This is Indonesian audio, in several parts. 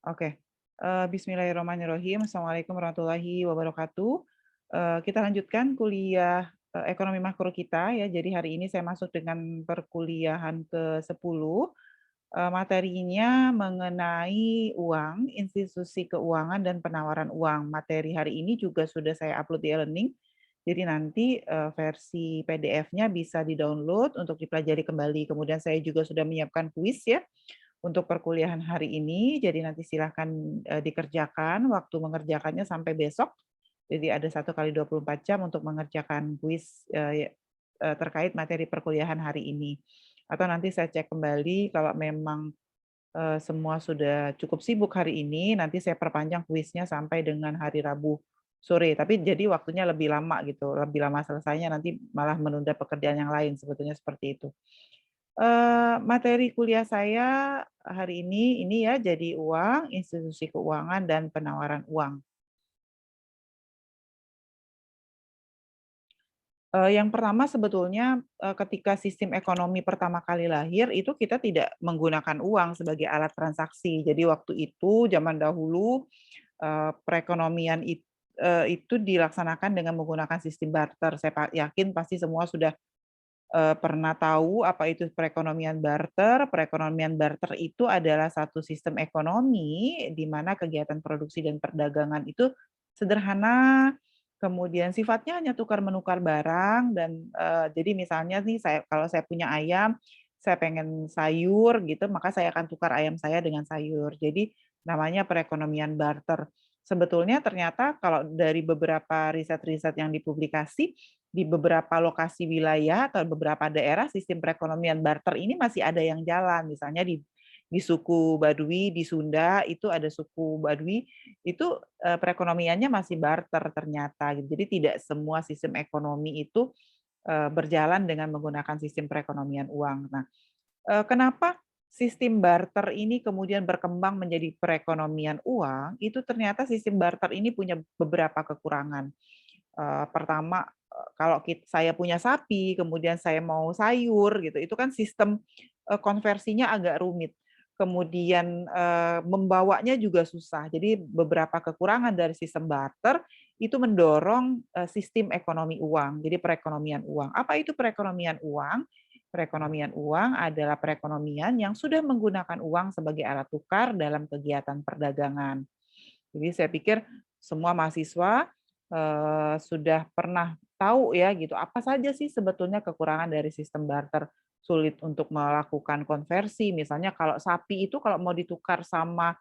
Oke, bismillahirrahmanirrahim. Assalamualaikum warahmatullahi wabarakatuh. Kita lanjutkan kuliah, ekonomi makro kita ya. Jadi hari ini saya masuk dengan perkuliahan ke-10, materinya mengenai uang, institusi keuangan dan penawaran uang. Materi hari ini juga sudah saya upload di e-learning, jadi nanti, versi PDF-nya bisa di-download untuk dipelajari kembali. Kemudian saya juga sudah menyiapkan kuis ya, untuk perkuliahan hari ini, jadi nanti silahkan, dikerjakan, waktu mengerjakannya sampai besok. Jadi ada 1 kali 24 jam untuk mengerjakan kuis, terkait materi perkuliahan hari ini. Atau nanti saya cek kembali kalau memang, semua sudah cukup sibuk hari ini, nanti saya perpanjang kuisnya sampai dengan hari Rabu sore. Tapi jadi waktunya lebih lama gitu, lebih lama selesainya nanti malah menunda pekerjaan yang lain, sebetulnya seperti itu. Materi kuliah saya hari ini ya, jadi uang, institusi keuangan, dan penawaran uang. Yang pertama sebetulnya, ketika sistem ekonomi pertama kali lahir, itu kita tidak menggunakan uang sebagai alat transaksi. Jadi waktu itu, zaman dahulu, perekonomian itu dilaksanakan dengan menggunakan sistem barter. Saya yakin pasti semua sudah pernah tahu apa itu perekonomian barter. Perekonomian barter itu adalah satu sistem ekonomi di mana kegiatan produksi dan perdagangan itu sederhana, kemudian sifatnya hanya tukar-menukar barang dan, jadi misalnya nih kalau saya punya ayam, saya pengen sayur gitu, maka saya akan tukar ayam saya dengan sayur. Jadi namanya perekonomian barter. Sebetulnya ternyata kalau dari beberapa riset-riset yang dipublikasi, di beberapa lokasi wilayah atau beberapa daerah sistem perekonomian barter ini masih ada yang jalan. Misalnya di suku Baduy di Sunda itu ada suku Baduy itu, perekonomiannya masih barter ternyata gitu. Jadi tidak semua sistem ekonomi itu, berjalan dengan menggunakan sistem perekonomian uang. Nah, kenapa sistem barter ini kemudian berkembang menjadi perekonomian uang, itu ternyata sistem barter ini punya beberapa kekurangan. Pertama, kalau saya punya sapi, kemudian saya mau sayur gitu, itu kan sistem, konversinya agak rumit. Kemudian, membawanya juga susah. Jadi beberapa kekurangan dari sistem barter, itu mendorong, sistem ekonomi uang, jadi perekonomian uang. Apa itu perekonomian uang? Perekonomian uang adalah perekonomian yang sudah menggunakan uang sebagai alat tukar dalam kegiatan perdagangan. Jadi saya pikir semua mahasiswa, sudah pernah tahu ya gitu, apa saja sih sebetulnya kekurangan dari sistem barter. Sulit untuk melakukan konversi, misalnya kalau sapi itu kalau mau ditukar sama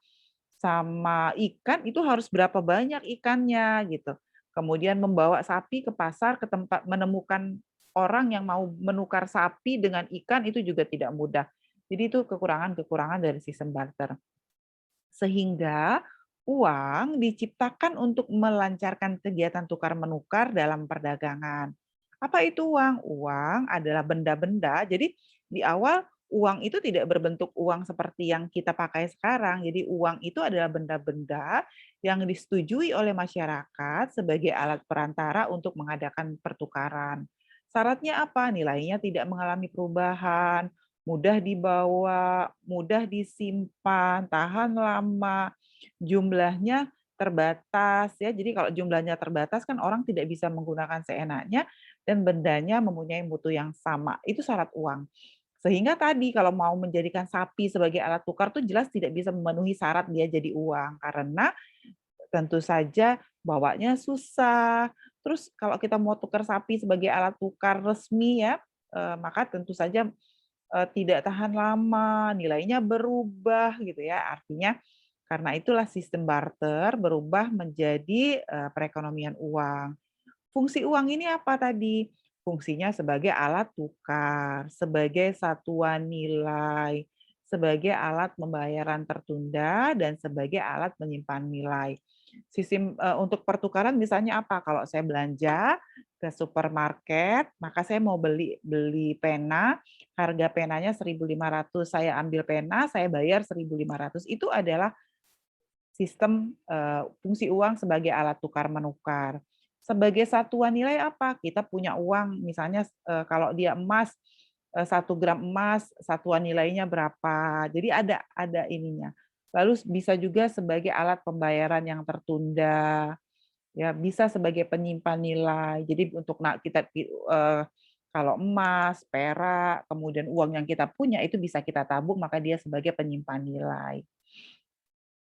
ikan itu harus berapa banyak ikannya gitu. Kemudian membawa sapi ke pasar, ke tempat menemukan orang yang mau menukar sapi dengan ikan itu juga tidak mudah. Jadi itu kekurangan-kekurangan dari sistem barter. Sehingga uang diciptakan untuk melancarkan kegiatan tukar-menukar dalam perdagangan. Apa itu uang? Uang adalah benda-benda. Jadi di awal uang itu tidak berbentuk uang seperti yang kita pakai sekarang. Jadi uang itu adalah benda-benda yang disetujui oleh masyarakat sebagai alat perantara untuk mengadakan pertukaran. Syaratnya apa? Nilainya tidak mengalami perubahan, mudah dibawa, mudah disimpan, tahan lama, jumlahnya terbatas ya. Jadi kalau jumlahnya terbatas kan orang tidak bisa menggunakan seenaknya dan bendanya mempunyai mutu yang sama. Itu syarat uang. Sehingga tadi kalau mau menjadikan sapi sebagai alat tukar tuh jelas tidak bisa memenuhi syarat dia jadi uang karena tentu saja bawanya susah. Terus kalau kita mau tukar sapi sebagai alat tukar resmi ya, maka tentu saja tidak tahan lama, nilainya berubah gitu ya. Artinya karena itulah sistem barter berubah menjadi, perekonomian uang. Fungsi uang ini apa tadi? Fungsinya sebagai alat tukar, sebagai satuan nilai, sebagai alat pembayaran tertunda, dan sebagai alat menyimpan nilai. Sistem, untuk pertukaran misalnya apa? Kalau saya belanja ke supermarket, maka saya mau beli beli pena, harga penanya 1.500, saya ambil pena, saya bayar 1.500. Itu adalah sistem, fungsi uang sebagai alat tukar-menukar. Sebagai satuan nilai apa? Kita punya uang misalnya, kalau dia emas, 1 gram emas satuan nilainya berapa. Jadi ada ininya. lalu bisa juga sebagai alat pembayaran yang tertunda, ya bisa sebagai penyimpan nilai. Jadi untuk kalau emas, perak, kemudian uang yang kita punya itu bisa kita tabung, maka dia sebagai penyimpan nilai.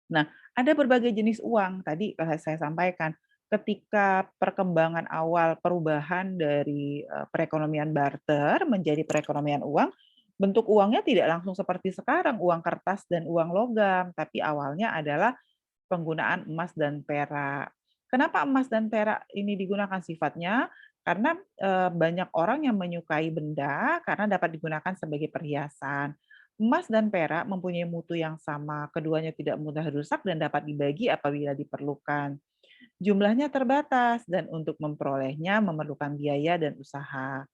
Nah, ada berbagai jenis uang. Tadi saya sampaikan, ketika perkembangan awal perubahan dari, perekonomian barter menjadi perekonomian uang, bentuk uangnya tidak langsung seperti sekarang, uang kertas dan uang logam, tapi awalnya adalah penggunaan emas dan perak. Kenapa emas dan perak ini digunakan sifatnya? Karena, banyak orang yang menyukai benda karena dapat digunakan sebagai perhiasan. Emas dan perak mempunyai mutu yang sama, keduanya tidak mudah rusak dan dapat dibagi apabila diperlukan. Jumlahnya terbatas dan untuk memperolehnya memerlukan biaya dan usaha.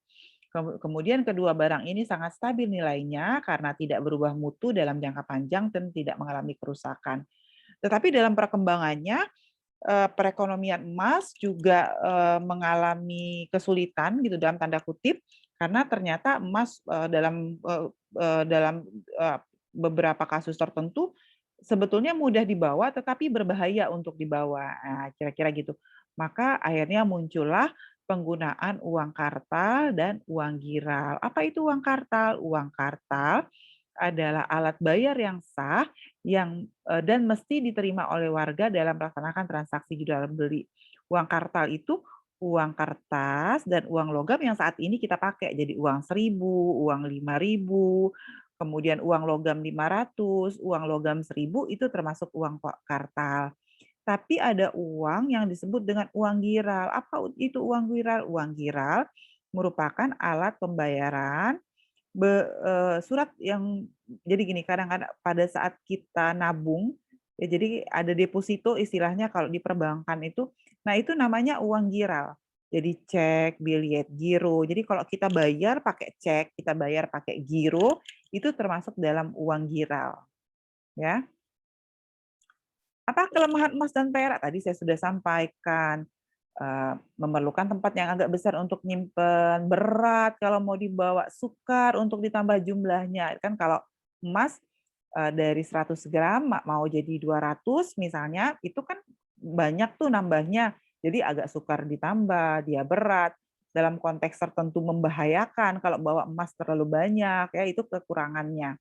Kemudian kedua barang ini sangat stabil nilainya karena tidak berubah mutu dalam jangka panjang dan tidak mengalami kerusakan. Tetapi dalam perkembangannya, perekonomian emas juga, mengalami kesulitan gitu dalam tanda kutip, karena ternyata emas, dalam, beberapa kasus tertentu sebetulnya mudah dibawa tetapi berbahaya untuk dibawa. Nah, kira-kira gitu. Maka akhirnya muncullah penggunaan uang kartal dan uang giral. Apa itu uang kartal? Uang kartal adalah alat bayar yang sah dan mesti diterima oleh warga dalam melaksanakan transaksi jual beli. Uang kartal itu uang kertas dan uang logam yang saat ini kita pakai. Jadi uang 1.000, uang 5.000, kemudian uang logam 500, uang logam 1.000 itu termasuk uang kartal. Tapi ada uang yang disebut dengan uang giral. Apa itu uang giral? Uang giral merupakan alat pembayaran surat yang jadi gini, kadang-kadang pada saat kita nabung, ya jadi ada deposito istilahnya kalau di perbankan itu, nah itu namanya uang giral. Jadi cek, biliet, giro. Jadi kalau kita bayar pakai cek, kita bayar pakai giro, itu termasuk dalam uang giral, ya. Apa kelemahan emas dan perak? Tadi saya sudah sampaikan, memerlukan tempat yang agak besar untuk nyimpen, berat kalau mau dibawa, sukar untuk ditambah jumlahnya. Kan kalau emas, dari 100 gram mau jadi 200 misalnya, itu kan banyak tuh nambahnya. Jadi agak sukar ditambah, dia berat. Dalam konteks tertentu membahayakan kalau bawa emas terlalu banyak, ya itu kekurangannya.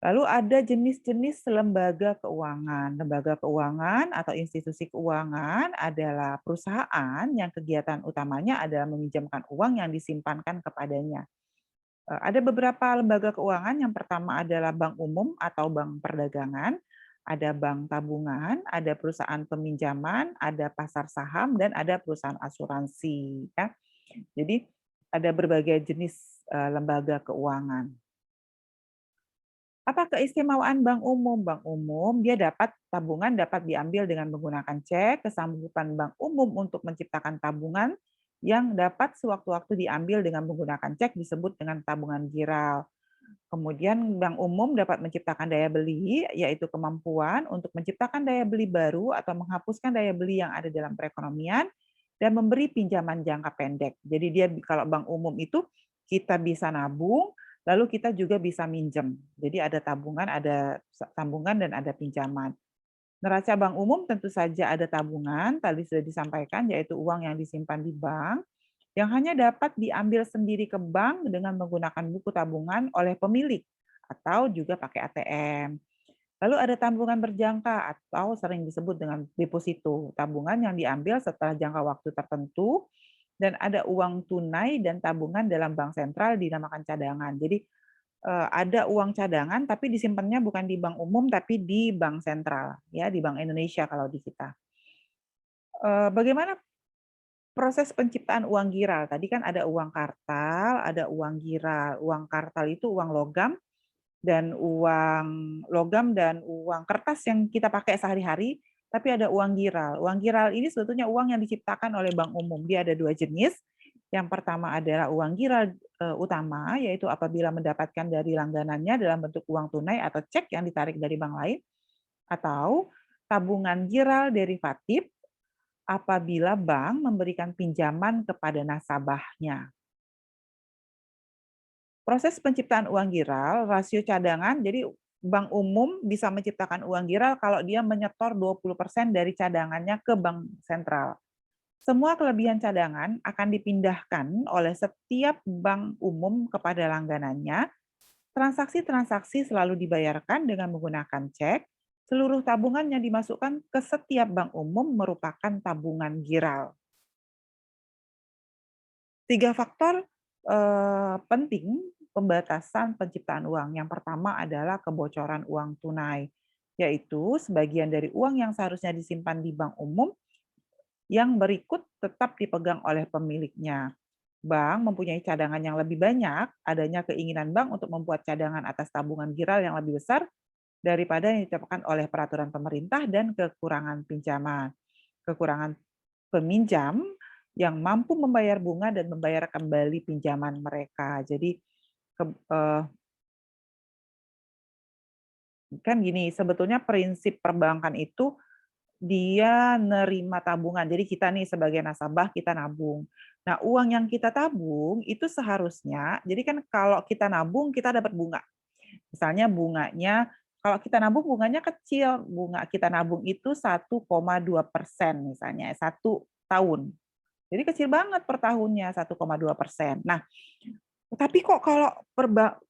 Lalu ada jenis-jenis lembaga keuangan. Lembaga keuangan atau institusi keuangan adalah perusahaan yang kegiatan utamanya adalah meminjamkan uang yang disimpankan kepadanya. Ada beberapa lembaga keuangan, yang pertama adalah bank umum atau bank perdagangan, ada bank tabungan, ada perusahaan peminjaman, ada pasar saham, dan ada perusahaan asuransi. Ya. Jadi ada berbagai jenis lembaga keuangan. Apa keistimewaan bank umum? Bank umum dia tabungan dapat diambil dengan menggunakan cek, kesanggupan bank umum untuk menciptakan tabungan yang dapat sewaktu-waktu diambil dengan menggunakan cek disebut dengan tabungan giral. Kemudian bank umum dapat menciptakan daya beli, yaitu kemampuan untuk menciptakan daya beli baru atau menghapuskan daya beli yang ada dalam perekonomian dan memberi pinjaman jangka pendek. Jadi dia kalau bank umum itu kita bisa nabung, lalu kita juga bisa minjem. Jadi ada tabungan dan ada pinjaman. Neraca bank umum tentu saja ada tabungan, tadi sudah disampaikan, yaitu uang yang disimpan di bank, yang hanya dapat diambil sendiri ke bank dengan menggunakan buku tabungan oleh pemilik, atau juga pakai ATM. Lalu ada tabungan berjangka atau sering disebut dengan deposito, tabungan yang diambil setelah jangka waktu tertentu, dan ada uang tunai dan tabungan dalam bank sentral dinamakan cadangan. Jadi ada uang cadangan tapi disimpannya bukan di bank umum tapi di bank sentral, ya di Bank Indonesia kalau di kita. Bagaimana proses penciptaan uang giral? Tadi kan ada uang kartal, ada uang giral. Uang kartal itu uang logam dan uang kertas yang kita pakai sehari-hari, tapi ada uang giral. Uang giral ini sebetulnya uang yang diciptakan oleh bank umum. Dia ada dua jenis. Yang pertama adalah uang giral utama, yaitu apabila mendapatkan dari langganannya dalam bentuk uang tunai atau cek yang ditarik dari bank lain, atau tabungan giral derivatif apabila bank memberikan pinjaman kepada nasabahnya. Proses penciptaan uang giral, rasio cadangan, jadi bank umum bisa menciptakan uang giral kalau dia menyetor 20% dari cadangannya ke bank sentral. Semua kelebihan cadangan akan dipindahkan oleh setiap bank umum kepada langganannya. Transaksi-transaksi selalu dibayarkan dengan menggunakan cek. Seluruh tabungan yang dimasukkan ke setiap bank umum merupakan tabungan giral. 3 faktor penting pembatasan penciptaan uang. Yang pertama adalah kebocoran uang tunai, yaitu sebagian dari uang yang seharusnya disimpan di bank umum yang berikut tetap dipegang oleh pemiliknya. Bank mempunyai cadangan yang lebih banyak, adanya keinginan bank untuk membuat cadangan atas tabungan giral yang lebih besar daripada yang ditetapkan oleh peraturan pemerintah, dan kekurangan pinjaman. Kekurangan peminjam yang mampu membayar bunga dan membayar kembali pinjaman mereka. Jadi kan gini, sebetulnya prinsip perbankan itu dia nerima tabungan. Jadi kita nih sebagai nasabah kita nabung. Nah, uang yang kita tabung itu seharusnya, jadi kan kalau kita nabung kita dapat bunga. Misalnya bunganya, kalau kita nabung bunganya kecil, bunga kita nabung itu 1,2% misalnya, 1 tahun. Jadi kecil banget per tahunnya, 1,2%. Nah, tapi kok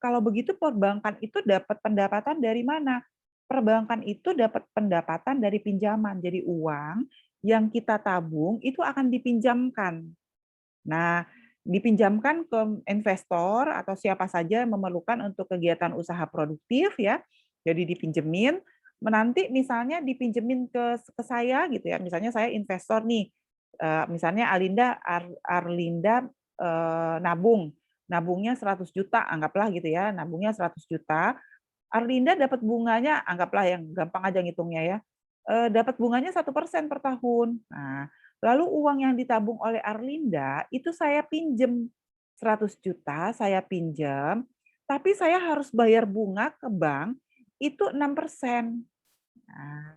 kalau begitu perbankan itu dapat pendapatan dari mana? Perbankan itu dapat pendapatan dari pinjaman. Jadi uang yang kita tabung itu akan dipinjamkan. Nah, dipinjamkan ke investor atau siapa saja yang memerlukan untuk kegiatan usaha produktif ya. Jadi dipinjemin, nanti misalnya dipinjemin ke saya gitu ya. Misalnya saya investor nih, misalnya Arlinda nabungnya 100 juta, anggaplah gitu ya, nabungnya 100 juta. Arlinda dapat bunganya, anggaplah yang gampang aja ngitungnya ya, dapat bunganya 1% per tahun. Nah, lalu uang yang ditabung oleh Arlinda, itu saya pinjem 100 juta, saya pinjam, tapi saya harus bayar bunga ke bank itu 6%. Nah,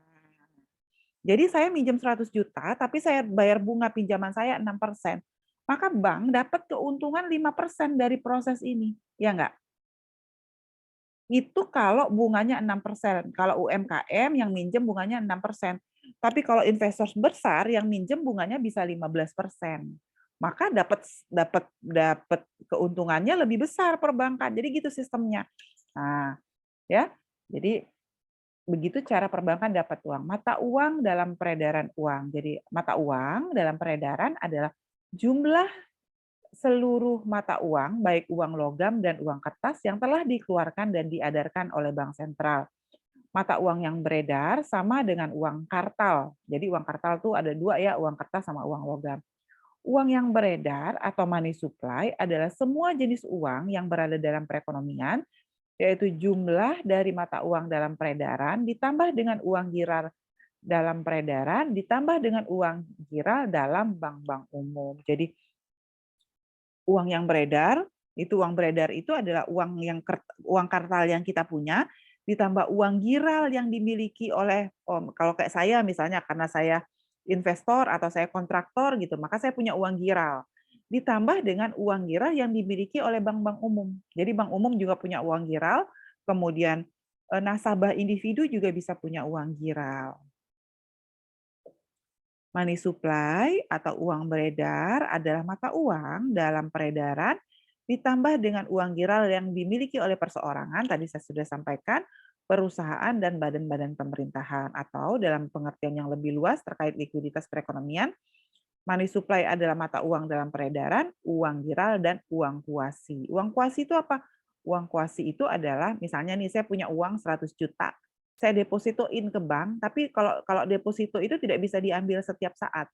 jadi saya minjem 100 juta, tapi saya bayar bunga pinjaman saya 6%. Maka bank dapat keuntungan 5% dari proses ini, ya nggak? Itu kalau bunganya 6%. Kalau UMKM yang minjem bunganya 6%. Tapi kalau investor besar yang minjem bunganya bisa 15%. Maka dapat dapat dapat keuntungannya lebih besar perbankan. Jadi gitu sistemnya. Nah, ya. Jadi begitu cara perbankan dapat uang. Mata uang dalam peredaran uang. Jadi mata uang dalam peredaran adalah jumlah seluruh mata uang, baik uang logam dan uang kertas yang telah dikeluarkan dan diedarkan oleh bank sentral. Mata uang yang beredar sama dengan uang kartal. Jadi uang kartal tuh ada dua ya, uang kertas sama uang logam. Uang yang beredar atau money supply adalah semua jenis uang yang berada dalam perekonomian, yaitu jumlah dari mata uang dalam peredaran ditambah dengan uang giral dalam peredaran ditambah dengan uang giral dalam bank-bank umum. Jadi uang beredar itu adalah uang kartal yang kita punya, ditambah uang giral yang dimiliki oleh, kalau kayak saya misalnya karena saya investor atau saya kontraktor gitu, maka saya punya uang giral. Ditambah dengan uang giral yang dimiliki oleh bank-bank umum. Jadi bank umum juga punya uang giral, kemudian nasabah individu juga bisa punya uang giral. Money supply atau uang beredar adalah mata uang dalam peredaran ditambah dengan uang giral yang dimiliki oleh perseorangan, tadi saya sudah sampaikan, perusahaan dan badan-badan pemerintahan, atau dalam pengertian yang lebih luas terkait likuiditas perekonomian, money supply adalah mata uang dalam peredaran, uang giral, dan uang kuasi. Uang kuasi itu apa? Uang kuasi itu adalah, misalnya nih saya punya uang 100 juta, saya depositoin ke bank, tapi kalau deposito itu tidak bisa diambil setiap saat.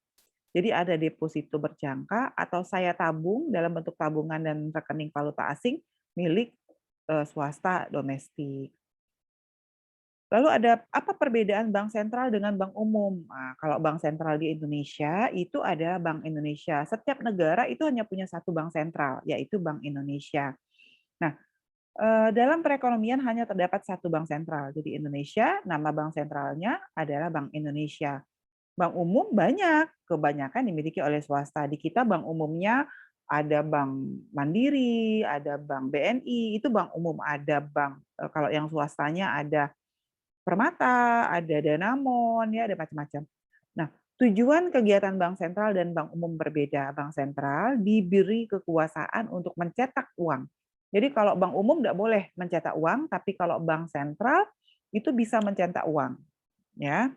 Jadi ada deposito berjangka atau saya tabung dalam bentuk tabungan dan rekening valuta asing milik swasta domestik. Lalu ada apa perbedaan bank sentral dengan bank umum? Nah, kalau bank sentral di Indonesia itu ada Bank Indonesia. Setiap negara itu hanya punya satu bank sentral, yaitu Bank Indonesia. Nah, dalam perekonomian hanya terdapat satu bank sentral. Jadi Indonesia, nama bank sentralnya adalah Bank Indonesia. Bank umum banyak, kebanyakan dimiliki oleh swasta. Di kita bank umumnya ada Bank Mandiri, ada Bank BNI, itu bank umum, ada bank kalau yang swastanya ada Permata, ada Danamon, ya ada macam-macam. Nah, tujuan kegiatan bank sentral dan bank umum berbeda. Bank sentral diberi kekuasaan untuk mencetak uang. Jadi kalau bank umum tidak boleh mencetak uang, tapi kalau bank sentral itu bisa mencetak uang. Ya,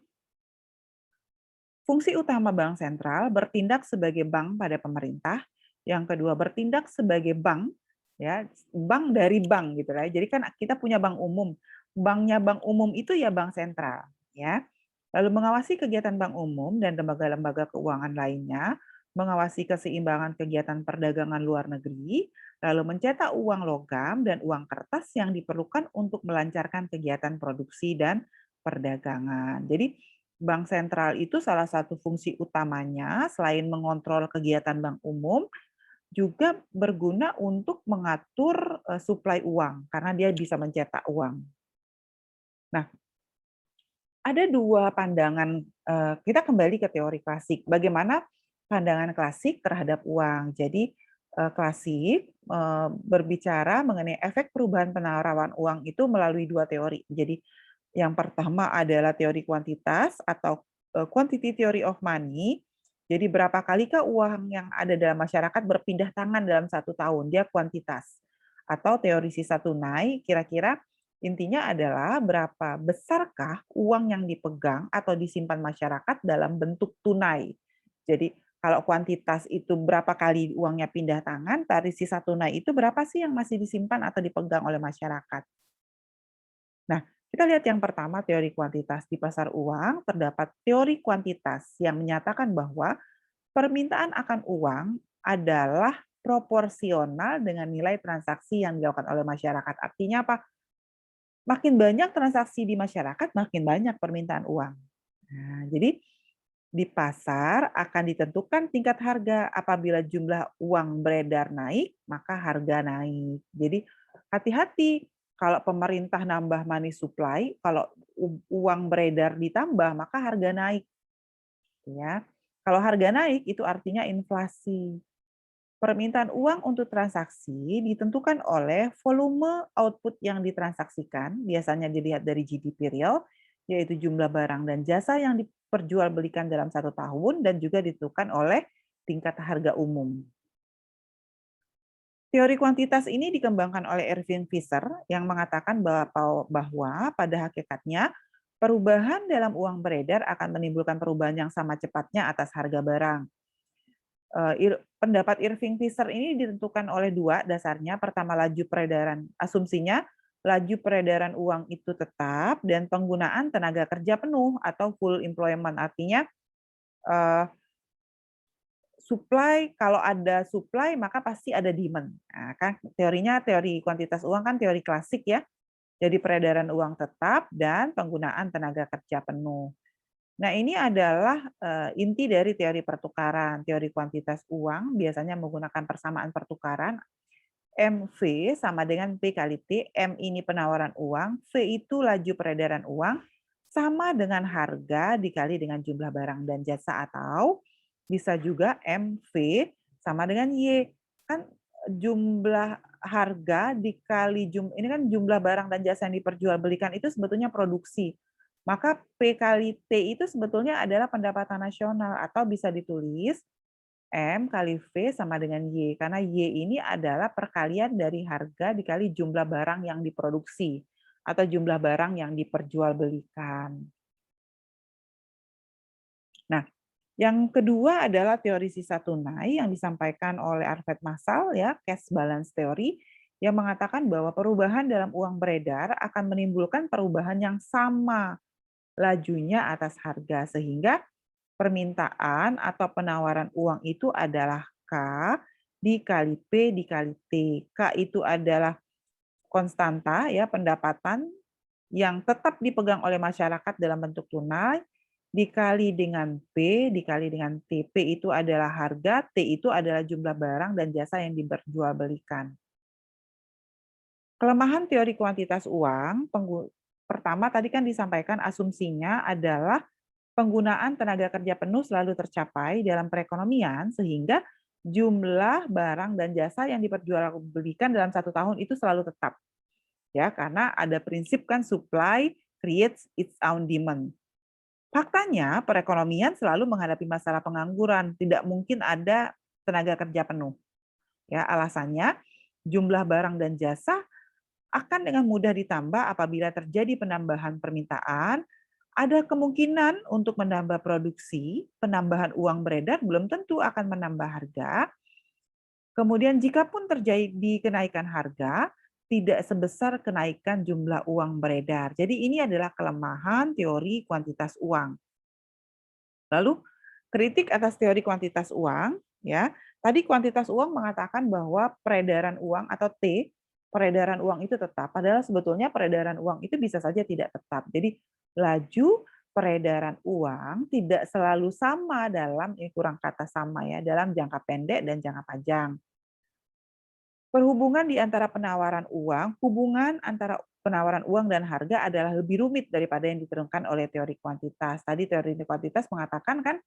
fungsi utama bank sentral bertindak sebagai bank pada pemerintah. Yang kedua bertindak sebagai bank, ya bank dari bank gitu lah. Jadi kan kita punya bank umum, banknya bank umum itu ya bank sentral, ya. Lalu mengawasi kegiatan bank umum dan lembaga-lembaga keuangan lainnya, mengawasi keseimbangan kegiatan perdagangan luar negeri, lalu mencetak uang logam dan uang kertas yang diperlukan untuk melancarkan kegiatan produksi dan perdagangan. Jadi bank sentral itu salah satu fungsi utamanya selain mengontrol kegiatan bank umum, juga berguna untuk mengatur suplai uang karena dia bisa mencetak uang. Nah, ada dua pandangan, kita kembali ke teori klasik. Bagaimana pandangan klasik terhadap uang. Jadi, klasik berbicara mengenai efek perubahan penerawan uang itu melalui dua teori. Jadi, yang pertama adalah teori kuantitas atau quantity theory of money. Jadi berapa kalikah uang yang ada dalam masyarakat berpindah tangan dalam satu tahun, dia kuantitas. Atau teori sisa tunai, kira-kira intinya adalah berapa besarkah uang yang dipegang atau disimpan masyarakat dalam bentuk tunai. Jadi kalau kuantitas itu berapa kali uangnya pindah tangan, dari sisa tunai itu berapa sih yang masih disimpan atau dipegang oleh masyarakat. Nah, kita lihat yang pertama teori kuantitas. Di pasar uang terdapat teori kuantitas yang menyatakan bahwa permintaan akan uang adalah proporsional dengan nilai transaksi yang dilakukan oleh masyarakat. Artinya apa? Makin banyak transaksi di masyarakat, makin banyak permintaan uang. Nah, jadi di pasar akan ditentukan tingkat harga. Apabila jumlah uang beredar naik, maka harga naik. Jadi hati-hati kalau pemerintah nambah money supply, kalau uang beredar ditambah, maka harga naik. Ya, kalau harga naik itu artinya inflasi. Permintaan uang untuk transaksi ditentukan oleh volume output yang ditransaksikan, biasanya dilihat dari GDP real, yaitu jumlah barang dan jasa yang diperjualbelikan dalam satu tahun, dan juga ditentukan oleh tingkat harga umum. Teori kuantitas ini dikembangkan oleh Irving Fisher yang mengatakan bahwa pada hakikatnya perubahan dalam uang beredar akan menimbulkan perubahan yang sama cepatnya atas harga barang. Pendapat Irving Fisher ini ditentukan oleh dua dasarnya. Pertama, laju peredaran. Asumsinya, laju peredaran uang itu tetap dan penggunaan tenaga kerja penuh atau full employment. Artinya, supply, kalau ada supply maka pasti ada demand. Nah, kan teorinya teori kuantitas uang kan teori klasik ya. Jadi peredaran uang tetap dan penggunaan tenaga kerja penuh. Nah, ini adalah inti dari teori pertukaran. Teori kuantitas uang biasanya menggunakan persamaan pertukaran. MV sama dengan P kali T. M ini penawaran uang, V itu laju peredaran uang, sama dengan harga dikali dengan jumlah barang dan jasa, atau bisa juga MV sama dengan Y. Kan jumlah harga dikali ini kan jumlah barang dan jasa yang diperjualbelikan itu sebetulnya produksi. Maka P kali T itu sebetulnya adalah pendapatan nasional, atau bisa ditulis M kali V sama dengan Y, karena Y ini adalah perkalian dari harga dikali jumlah barang yang diproduksi atau jumlah barang yang diperjualbelikan. Nah, yang kedua adalah teori sisa tunai yang disampaikan oleh Alfred Massal, ya, cash balance theory, yang mengatakan bahwa perubahan dalam uang beredar akan menimbulkan perubahan yang sama lajunya atas harga, sehingga permintaan atau penawaran uang itu adalah K dikali P dikali T. K itu adalah konstanta, ya, pendapatan yang tetap dipegang oleh masyarakat dalam bentuk tunai, dikali dengan P dikali dengan T. P itu adalah harga, T itu adalah jumlah barang dan jasa yang diperjualbelikan. Kelemahan teori kuantitas uang, pertama tadi kan disampaikan asumsinya adalah penggunaan tenaga kerja penuh selalu tercapai dalam perekonomian, sehingga jumlah barang dan jasa yang diperjualbelikan dalam 1 tahun itu selalu tetap. Ya, karena ada prinsip kan supply creates its own demand. Faktanya, perekonomian selalu menghadapi masalah pengangguran, tidak mungkin ada tenaga kerja penuh. Ya, alasannya jumlah barang dan jasa akan dengan mudah ditambah apabila terjadi penambahan permintaan, ada kemungkinan untuk menambah produksi, penambahan uang beredar belum tentu akan menambah harga. Kemudian jikapun terjadi kenaikan harga, tidak sebesar kenaikan jumlah uang beredar. Jadi ini adalah kelemahan teori kuantitas uang. Lalu kritik atas teori kuantitas uang, ya. Tadi kuantitas uang mengatakan bahwa peredaran uang atau T, peredaran uang itu tetap, padahal sebetulnya peredaran uang itu bisa saja tidak tetap. Jadi laju peredaran uang tidak selalu sama dalam kurang kata sama ya, dalam jangka pendek dan jangka panjang. Perhubungan di antara penawaran uang, hubungan antara penawaran uang dan harga adalah lebih rumit daripada yang diterangkan oleh teori kuantitas. Tadi teori kuantitas mengatakan kan,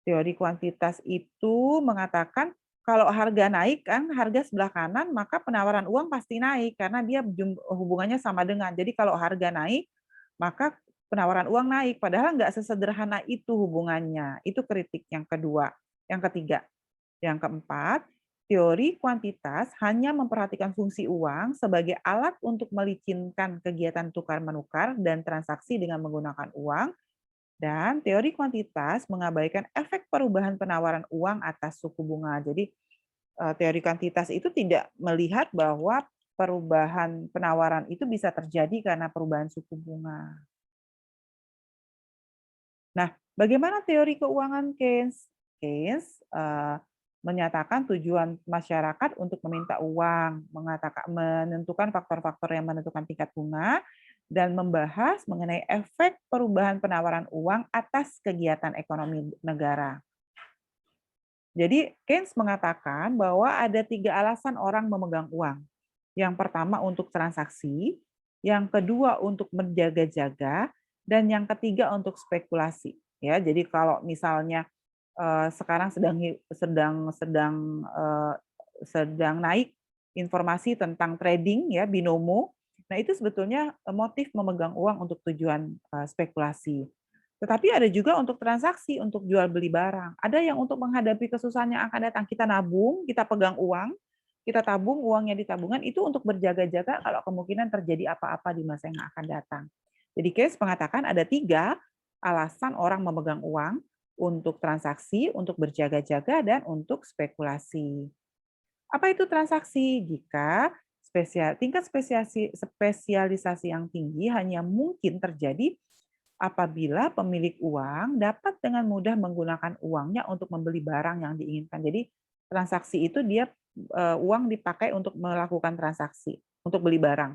teori kuantitas itu mengatakan kalau harga naik kan, harga sebelah kanan, maka penawaran uang pasti naik karena dia hubungannya sama dengan. Jadi kalau harga naik, maka penawaran uang naik. Padahal nggak sesederhana itu hubungannya. Itu kritik yang kedua. Yang ketiga. Yang keempat, teori kuantitas hanya memperhatikan fungsi uang sebagai alat untuk melicinkan kegiatan tukar-menukar dan transaksi dengan menggunakan uang, dan teori kuantitas mengabaikan efek perubahan penawaran uang atas suku bunga. Jadi teori kuantitas itu tidak melihat bahwa perubahan penawaran itu bisa terjadi karena perubahan suku bunga. Nah, bagaimana teori keuangan Keynes? Keynes menyatakan tujuan masyarakat untuk meminta uang, menentukan faktor-faktor yang menentukan tingkat bunga, dan membahas mengenai efek perubahan penawaran uang atas kegiatan ekonomi negara. Jadi Keynes mengatakan bahwa ada 3 alasan orang memegang uang. Yang pertama untuk transaksi, yang kedua untuk menjaga-jaga, dan yang ketiga untuk spekulasi. Ya, jadi kalau misalnya sekarang sedang naik informasi tentang trading ya, binomo. Nah, itu sebetulnya motif memegang uang untuk tujuan spekulasi. Tetapi ada juga untuk transaksi, untuk jual beli barang. Ada yang untuk menghadapi kesusahan yang akan datang. Kita nabung, kita pegang uang, kita tabung uangnya di tabungan, itu untuk berjaga-jaga kalau kemungkinan terjadi apa-apa di masa yang akan datang. Jadi Keynes mengatakan ada 3 alasan orang memegang uang, untuk transaksi, untuk berjaga-jaga, dan untuk spekulasi. Apa itu transaksi? Jika tingkat spesialisasi yang tinggi hanya mungkin terjadi apabila pemilik uang dapat dengan mudah menggunakan uangnya untuk membeli barang yang diinginkan. Jadi transaksi itu dia uang dipakai untuk melakukan transaksi, untuk beli barang.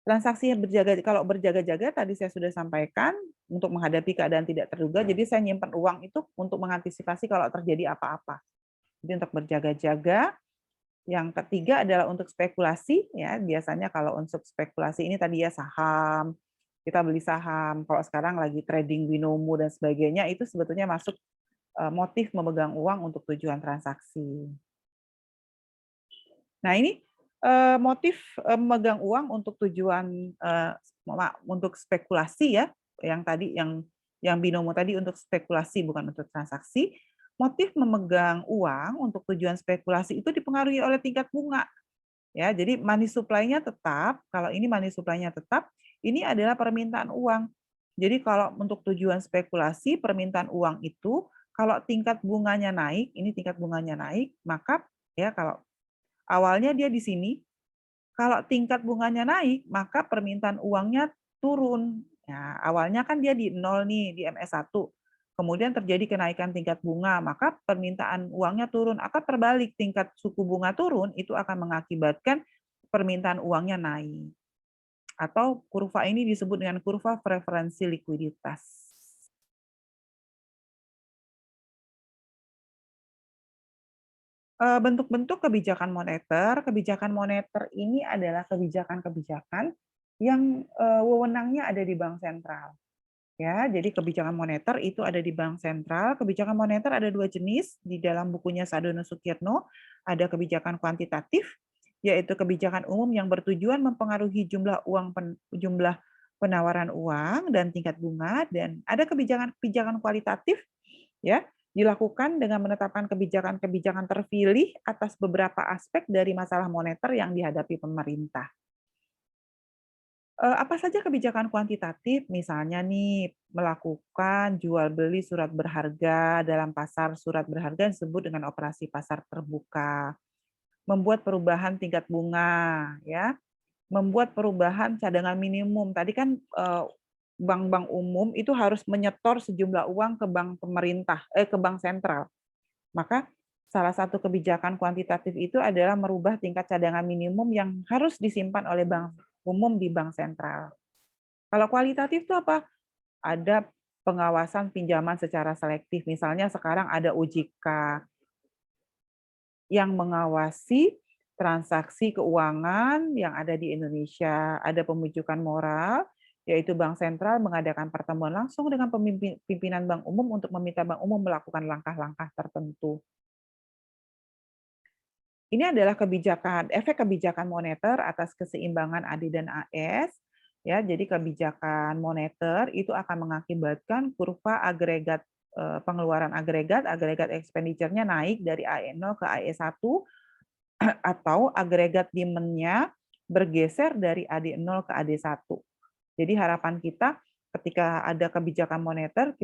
Transaksi yang kalau berjaga-jaga tadi saya sudah sampaikan untuk menghadapi keadaan tidak terduga. Jadi saya nyimpan uang itu untuk mengantisipasi kalau terjadi apa-apa. Jadi untuk berjaga-jaga. Yang ketiga adalah untuk spekulasi ya. Biasanya kalau untuk spekulasi ini tadi ya saham, kita beli saham. Kalau sekarang lagi trading binomo dan sebagainya itu sebetulnya masuk motif memegang uang untuk tujuan transaksi. Nah, ini motif memegang uang untuk tujuan untuk spekulasi ya, yang tadi yang binomo tadi untuk spekulasi bukan untuk transaksi. Motif memegang uang untuk tujuan spekulasi itu dipengaruhi oleh tingkat bunga. Ya, jadi money supply-nya tetap, kalau ini money supply-nya tetap, ini adalah permintaan uang. Jadi kalau untuk tujuan spekulasi, permintaan uang itu kalau tingkat bunganya naik, ini tingkat bunganya naik, maka ya kalau awalnya dia di sini, kalau tingkat bunganya naik, maka permintaan uangnya turun. Nah, awalnya kan dia di 0 nih, di MS1. Kemudian terjadi kenaikan tingkat bunga, maka permintaan uangnya turun. Atau terbalik, tingkat suku bunga turun, itu akan mengakibatkan permintaan uangnya naik. Atau kurva ini disebut dengan kurva preferensi likuiditas. Bentuk-bentuk kebijakan moneter ini adalah kebijakan-kebijakan yang wewenangnya ada di bank sentral. Ya, jadi kebijakan moneter itu ada di bank sentral. Kebijakan moneter ada dua jenis di dalam bukunya Sadono Sukirno. Ada kebijakan kuantitatif, yaitu kebijakan umum yang bertujuan mempengaruhi jumlah penawaran uang dan tingkat bunga. Dan ada kebijakan kualitatif, ya, dilakukan dengan menetapkan kebijakan-kebijakan terpilih atas beberapa aspek dari masalah moneter yang dihadapi pemerintah. Apa saja kebijakan kuantitatif? Misalnya nih, melakukan jual beli surat berharga dalam pasar surat berharga yang disebut dengan operasi pasar terbuka. Membuat perubahan tingkat bunga, ya. Membuat perubahan cadangan minimum. Tadi kan, bank-bank umum itu harus menyetor sejumlah uang ke bank pemerintah ke bank sentral. Maka salah satu kebijakan kuantitatif itu adalah merubah tingkat cadangan minimum yang harus disimpan oleh bank umum di bank sentral. Kalau kualitatif itu apa? Ada pengawasan pinjaman secara selektif. Misalnya sekarang ada OJK yang mengawasi transaksi keuangan yang ada di Indonesia. Ada pembujukan moral, yaitu Bank Sentral mengadakan pertemuan langsung dengan pimpinan Bank Umum untuk meminta Bank Umum melakukan langkah-langkah tertentu. Ini adalah efek kebijakan moneter atas keseimbangan AD dan AS. Ya, jadi kebijakan moneter itu akan mengakibatkan kurva agregat pengeluaran agregat expenditure-nya naik dari AE0 ke AE1 atau agregat demand-nya bergeser dari AD0 ke AD1. Jadi harapan kita ketika ada kebijakan moneter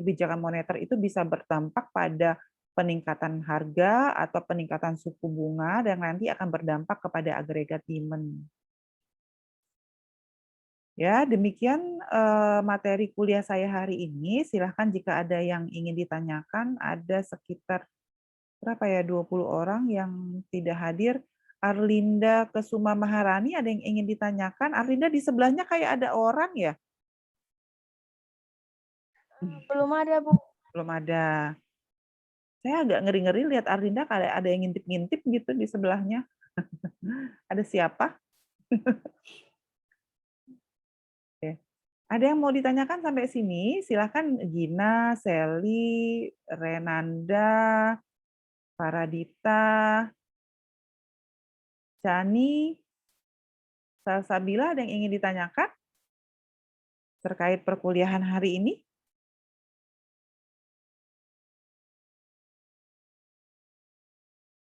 itu bisa berdampak pada peningkatan harga atau peningkatan suku bunga dan nanti akan berdampak kepada agregat demand. Ya, demikian materi kuliah saya hari ini. Silahkan jika ada yang ingin ditanyakan, ada sekitar berapa ya 20 orang yang tidak hadir. Arlinda Kesuma Maharani, ada yang ingin ditanyakan? Arlinda di sebelahnya kayak ada orang ya? Belum ada, Bu. Belum ada. Saya agak ngeri-ngeri lihat Arlinda kayak ada yang ngintip-ngintip gitu di sebelahnya. Ada siapa? Oke. Ada yang mau ditanyakan sampai sini? Silakan Gina, Sally, Renanda, Paradita, Chani, Salsabila, ada yang ingin ditanyakan terkait perkuliahan hari ini?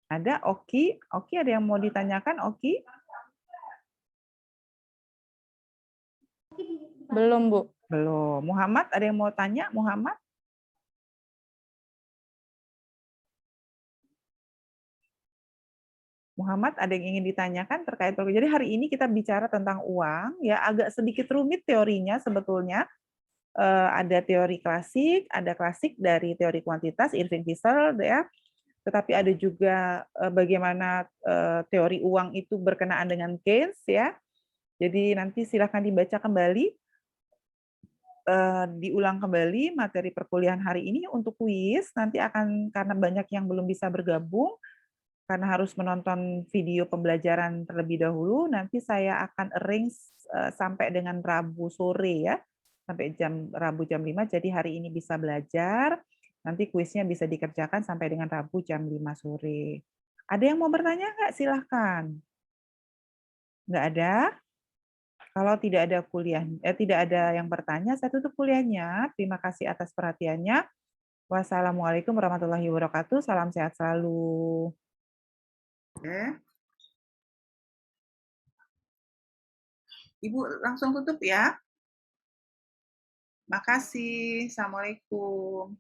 Ada? Oki? Oki ada yang mau ditanyakan? Oki? Belum, Bu. Belum. Muhammad, ada yang mau tanya? Muhammad? Muhammad, ada yang ingin ditanyakan terkait program? Jadi hari ini kita bicara tentang uang, ya agak sedikit rumit teorinya sebetulnya. Ada teori klasik, ada klasik dari teori kuantitas, Irving Fisher, ya. Tetapi ada juga bagaimana teori uang itu berkenaan dengan Keynes, ya. Jadi nanti silakan dibaca kembali, diulang kembali materi perkuliahan hari ini untuk kuis. Nanti akan karena banyak yang belum bisa bergabung, karena harus menonton video pembelajaran terlebih dahulu, nanti saya akan arrange sampai dengan Rabu sore ya, sampai Rabu jam 5, jadi hari ini bisa belajar, nanti kuisnya bisa dikerjakan sampai dengan Rabu jam 5 sore. Ada yang mau bertanya nggak? Silahkan. Nggak ada? Kalau tidak ada yang bertanya, saya tutup kuliahnya. Terima kasih atas perhatiannya. Wassalamualaikum warahmatullahi wabarakatuh. Salam sehat selalu. Oke. Ibu langsung tutup ya. Makasih. Assalamualaikum.